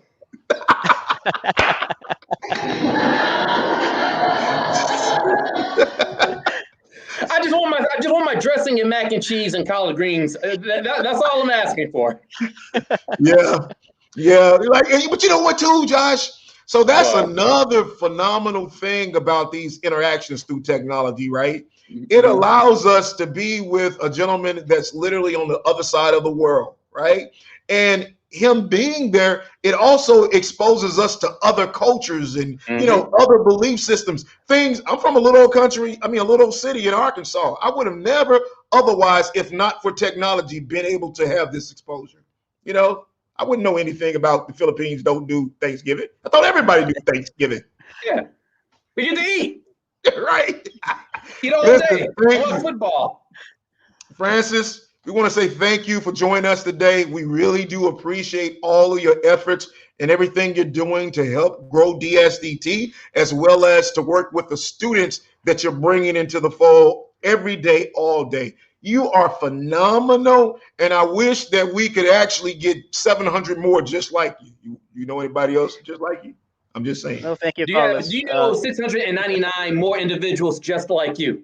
I just want my dressing and mac and cheese and collard greens. That's all I'm asking for. Yeah. But you know what, too, Josh? So that's another phenomenal thing about these interactions through technology, right? It allows us to be with a gentleman that's literally on the other side of the world, right? And him being there, it also exposes us to other cultures and, you know, other belief systems. I'm from a little country, a little city in Arkansas. I would have never otherwise, if not for technology, been able to have this exposure. You know, I wouldn't know anything about the Philippines don't do Thanksgiving. I thought everybody do Thanksgiving. Yeah. We get to eat. Right. Eat all Listen, day. thank Watch you. football. Francis, we want to say thank you for joining us today. We really do appreciate all of your efforts and everything you're doing to help grow DSDT, as well as to work with the students that you're bringing into the fold every day, all day. You are phenomenal, and I wish that we could actually get 700 more just like you. You know anybody else just like you? I'm just saying. No, thank you, Do Carlos. you know 699 more individuals just like you?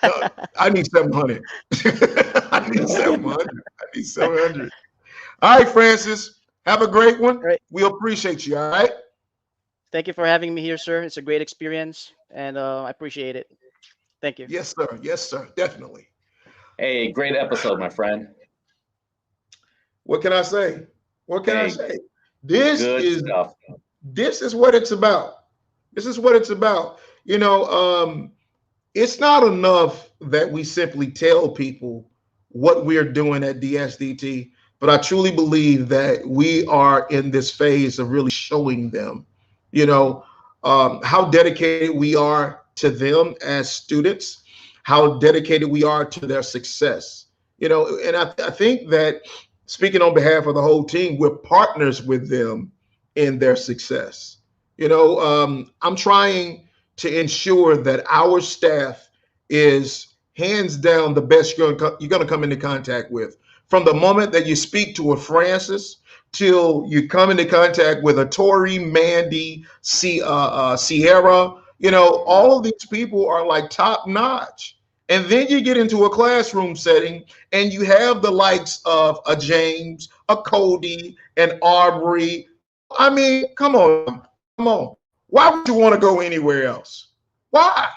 No, I need 700. I need 700. I need 700. All right, Francis. Have a great one. All right. We appreciate you. All right. Thank you for having me here, sir. It's a great experience, and I appreciate it. Thank you. Yes, sir. Yes, sir. Definitely. Hey, great episode, my friend. What can I say? What can I Hey, say? This good is stuff. this is what it's about. This is what it's about. You know, it's not enough that we simply tell people what we're doing at DSDT, but I truly believe that we are in this phase of really showing them, you know, how dedicated we are to them as students, how dedicated we are to their success. You know, and I think that, speaking on behalf of the whole team, we're partners with them in their success. You know, I'm trying to ensure that our staff is hands down the best you're going to come into contact with. From the moment that you speak to a Francis till you come into contact with a Tori, Mandy, Sierra, you know, all of these people are like top notch. And then you get into a classroom setting and you have the likes of a James, a Cody, an Aubrey. I mean, come on. Why would you want to go anywhere else? Why?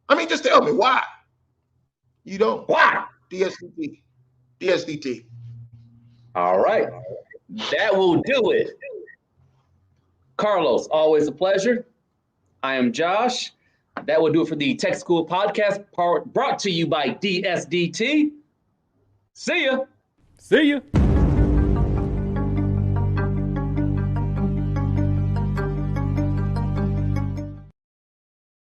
I mean, just tell me why. You don't. Why? DSDT. DSDT. All right. That will do it. Carlos, always a pleasure. I am Josh. That will do it for the Tech School Podcast, brought to you by DSDT. See ya. See ya.